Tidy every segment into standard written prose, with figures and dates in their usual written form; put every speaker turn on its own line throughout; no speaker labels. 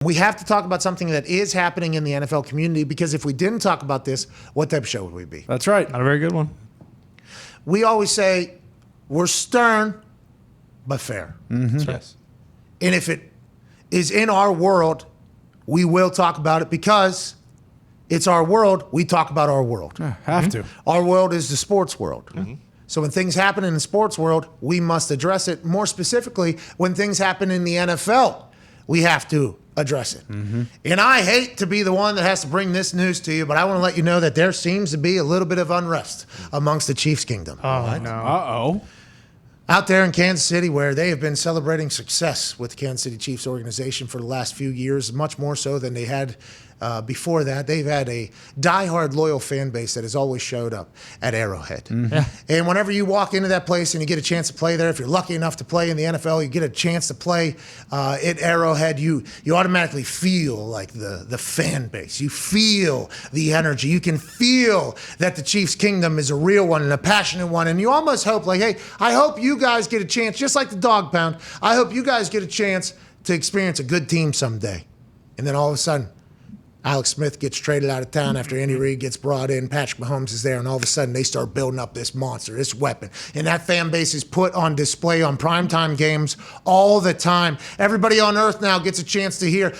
We have to talk about something that is happening in the NFL community, because if we didn't talk about this, what type of show would we be?
That's right. Not a very good one.
We always say we're stern but fair.
Mm-hmm. Yes.
And if it is in our world, we will talk about it, because it's our world. We talk about our world.
Yeah, have to.
Our world is the sports world. Mm-hmm. So when things happen in the sports world, we must address it. More specifically, when things happen in the NFL, we have to address it. Mm-hmm. And I hate to be the one that has to bring this news to you, but I want to let you know that there seems to be a little bit of unrest amongst the Chiefs kingdom.
Oh, no. Uh-oh.
Out there in Kansas City, where they have been celebrating success with the Kansas City Chiefs organization for the last few years, much more so than they had before that. They've had a diehard loyal fan base that has always showed up at Arrowhead. Mm-hmm. Yeah. And whenever you walk into that place and you get a chance to play there, if you're lucky enough to play in the NFL, you get a chance to play at Arrowhead, you automatically feel like the fan base. You feel the energy. You can feel that the Chiefs kingdom is a real one and a passionate one. And you almost hope, like, hey, I hope you guys get a chance, just like the Dog Pound, I hope you guys get a chance to experience a good team someday. And then all of a sudden, Alex Smith gets traded out of town after Andy Reid gets brought in. Patrick Mahomes is there, and all of a sudden they start building up this monster, this weapon. And that fan base is put on display on primetime games all the time. Everybody on earth now gets a chance to hear,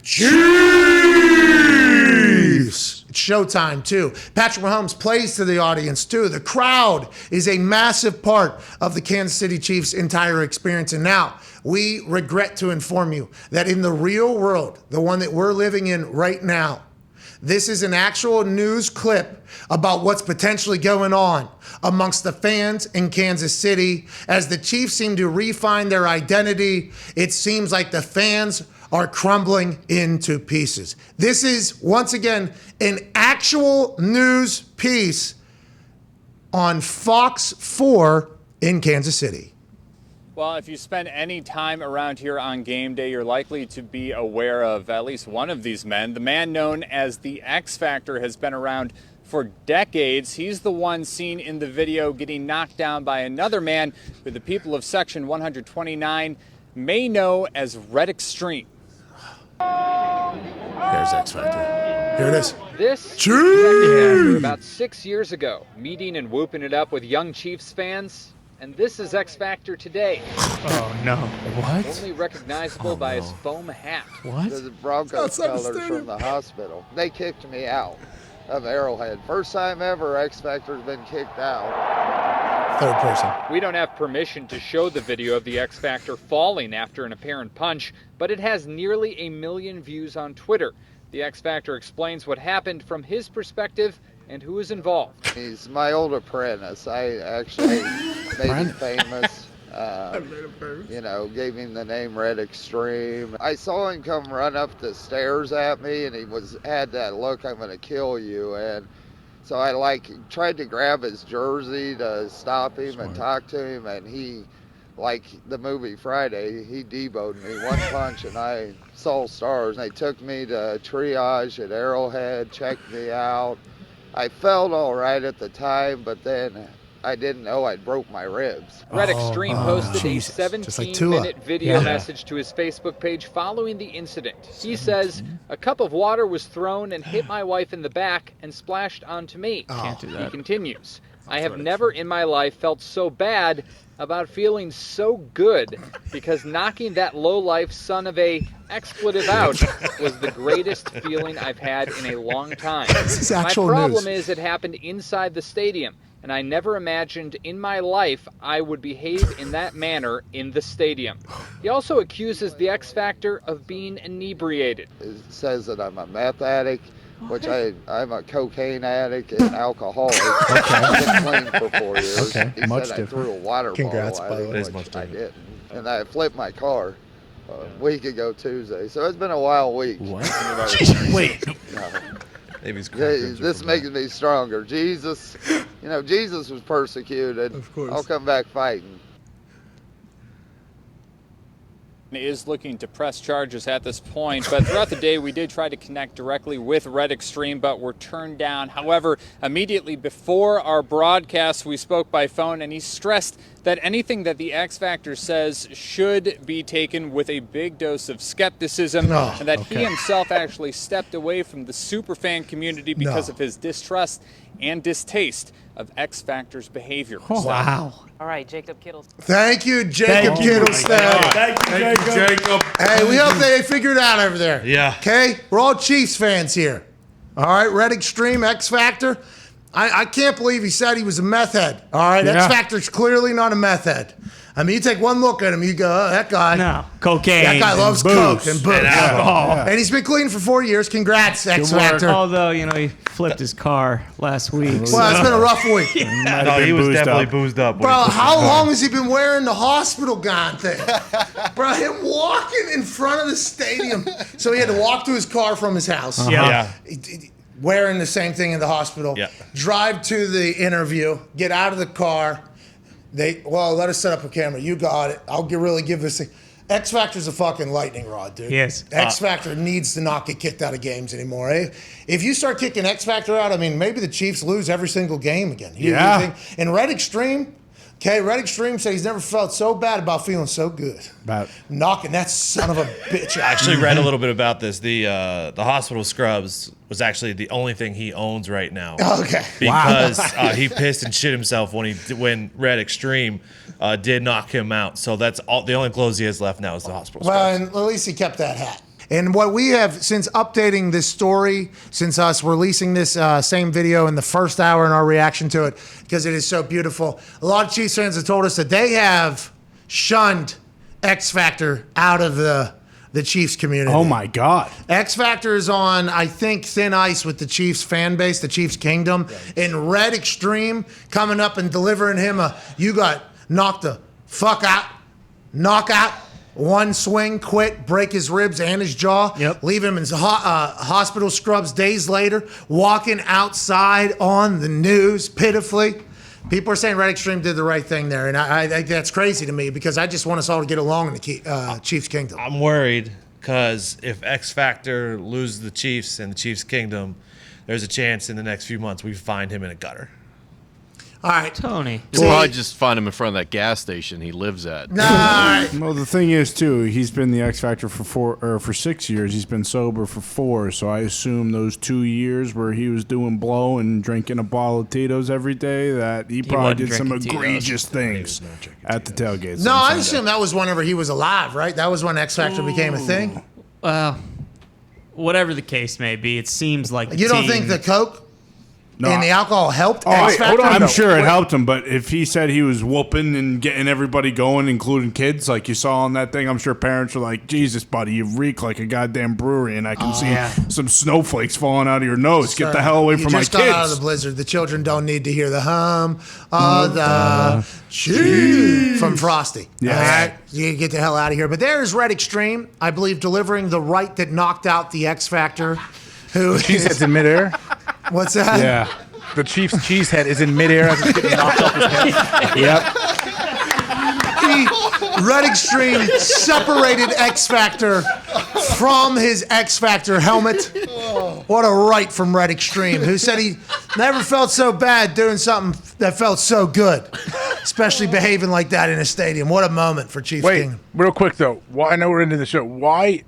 Chiefs! It's showtime, too. Patrick Mahomes plays to the audience, too. The crowd is a massive part of the Kansas City Chiefs' entire experience. And now, we regret to inform you that in the real world, the one that we're living in right now, this is an actual news clip about what's potentially going on amongst the fans in Kansas City. As the Chiefs seem to refine their identity, it seems like the fans are crumbling into pieces. This is, once again, an actual news piece on Fox 4 in Kansas City.
Well, if you spend any time around here on game day, you're likely to be aware of at least one of these men. The man known as the X Factor has been around for decades. He's the one seen in the video getting knocked down by another man who the people of Section 129 may know as Red Extreme.
There's X Factor. Here it is.
This is about 6 years ago, meeting and whooping it up with young Chiefs fans. And this is X Factor today.
Oh, no. What?
Only recognizable by his foam hat.
What?
The Broncos colors from the hospital. They kicked me out of Arrowhead. First time ever X Factor's been kicked out.
Third person.
We don't have permission to show the video of the X Factor falling after an apparent punch, but it has nearly 1 million views on Twitter. The X Factor explains what happened from his perspective and who is involved.
He's my old apprentice. I actually made him famous. Gave him the name Red Extreme. I saw him come run up the stairs at me, and he had that look, I'm gonna kill you. And so I tried to grab his jersey to stop him and talk to him, and he, like the movie Friday, he deboed me one punch, and I saw stars. They took me to triage at Arrowhead, checked me out. I felt all right at the time, but then I didn't know I'd broke my ribs.
Red Extreme posted a 17-minute video message to his Facebook page following the incident. He says, "A cup of water was thrown and hit my wife in the back and splashed onto me."
Can't do that.
He continues, "I have never in my life felt so bad about feeling so good, because knocking that low-life son of a expletive out was the greatest feeling I've had in a long time. My problem is it happened inside the stadium, and I never imagined in my life I would behave in that manner in the stadium." He also accuses the X Factor of being inebriated.
It says that I'm a meth addict, which I'm a cocaine addict and alcoholic. I've been clean for 4 years.
Okay.
He
Much
said
different.
I threw a water
Congrats,
bottle
by
at
the
him,
way.
which I didn't. And I flipped my car a week ago Tuesday. So it's been a wild week.
What? Wait.
This makes me stronger. Jesus was persecuted.
Of course.
I'll come back fighting.
is looking to press charges at this point, but throughout the day we did try to connect directly with Red Extreme, but were turned down. However, immediately before our broadcast we spoke by phone, and he stressed that anything that the X Factor says should be taken with a big dose of skepticism, and that he himself actually stepped away from the superfan community because of his distrust and distaste of X Factor's behavior.
Wow.
All right, Jacob Kittle.
Thank you, Jacob Kittlestad.
Thank you, Jacob.
Hey, we hope they figure it out over there.
Yeah.
Okay? We're all Chiefs fans here. All right, Red Extreme, X Factor. I can't believe he said he was a meth head. All right,
Yeah.
X Factor's clearly not a meth head. I mean, you take one look at him, you go, oh, that guy.
No. Cocaine.
That guy loves coke and booze.
And alcohol.
And he's been clean for 4 years. Congrats, X Factor.
Although, you know, he flipped his car last week.
Well, it's been a rough week.
No, he was definitely boozed up. when
Bro,
he pushed
how
his car.
long has he been wearing the hospital gown thing? Bro, him walking in front of the stadium. So he had to walk to his car from his house.
Yeah.
Wearing the same thing in the hospital.
Yeah.
Drive to the interview. Get out of the car. Let us set up a camera. You got it. I'll really give this thing. X Factor's a fucking lightning rod, dude.
Yes.
X Factor needs to not get kicked out of games anymore. Eh? If you start kicking X Factor out, I mean, maybe the Chiefs lose every single game again. You think? And Red Extreme, Red Extreme said he's never felt so bad about feeling so good.
About
Knocking that son of a bitch out.
I actually read a little bit about this. The hospital scrubs was actually the only thing he owns right now.
Okay.
Because he pissed and shit himself when Red Extreme did knock him out. So that's all. The only clothes he has left now is the hospital
Well,
scrubs.
and at least he kept that hat. And what we have, since updating this story, since us releasing this same video in the first hour in our reaction to it, because it is so beautiful, a lot of Chiefs fans have told us that they have shunned X Factor out of the Chiefs community.
oh my God.
X Factor is on, I think, thin ice with the Chiefs fan base, the Chiefs kingdom. And Red Extreme coming up and delivering him you got knocked the fuck out, knockout, one swing, quit, break his ribs and his jaw, leave him in hospital scrubs days later, walking outside on the news pitifully. People are saying Red Extreme did the right thing there, and I think that's crazy to me because I just want us all to get along in the Chiefs kingdom.
I'm worried because if X Factor loses the Chiefs and the Chiefs kingdom, there's a chance in the next few months we find him in a gutter.
All right.
Tony.
You'll probably just find him in front of that gas station he lives at.
All right.
Well, the thing is, too, he's been the X Factor for 6 years. He's been sober for 4. So I assume those 2 years where he was doing blow and drinking a bottle of Tito's every day, that he probably
wasn't
did some
drinking
egregious things at the tailgates.
No,
on
I assume
Sunday.
that was whenever he was alive, right? That was when X Factor became a thing.
Well, whatever the case may be, it seems like the
You don't
team-
think the Coke
No,
and the alcohol helped
Oh,
X
wait,
Factor?
I'm sure it helped him, but if he said he was whooping and getting everybody going, including kids, like you saw on that thing, I'm sure parents were like, Jesus, buddy, you reek like a goddamn brewery, and I can see some snowflakes falling out of your nose. Get the hell away from my
You just got out of
kids.
the blizzard. The children don't need to hear the hum of the Chiefs from Frosty.
Yes.
All right? You get the hell out of here. But there's Red Extreme, I believe, delivering the right that knocked out the X Factor. Who
Cheese
is,
head's in midair.
what's that?
Yeah.
The Chiefs' cheese head is in midair as it's getting knocked off his head.
Yep.
Red Extreme separated X Factor from his X Factor helmet. What a right from Red Extreme, who said he never felt so bad doing something that felt so good, especially behaving like that in a stadium. What a moment for Chiefs
Wait,
Kingdom.
real quick though. I know we're into the show. Why,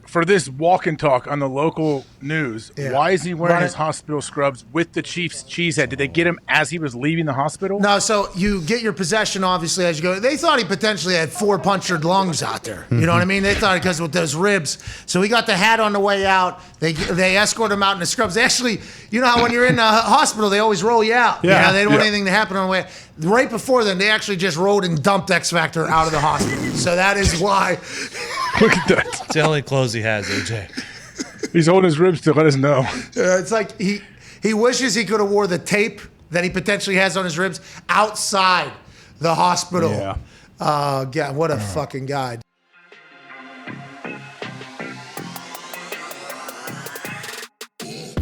for this walk and talk on the local news, why is he wearing his hospital scrubs with the Chiefs' cheese head? Did they get him as he was leaving the hospital?
No, so you get your possession, obviously, as you go. They thought he potentially had 4 punctured lungs out there. You know what I mean? They thought because with those ribs. So he got the hat on the way out. They escort him out in the scrubs. They actually, you know how when you're in the hospital, they always roll you out.
Yeah.
You know, they don't want anything to happen on the way. Right before then, they actually just rolled and dumped X Factor out of the hospital. So that is why.
Look at that.
It's the only clothes he has, AJ.
He's holding his ribs to let us know.
It's like he wishes he could have wore the tape that he potentially has on his ribs outside the hospital.
Yeah.
God, what a fucking guy.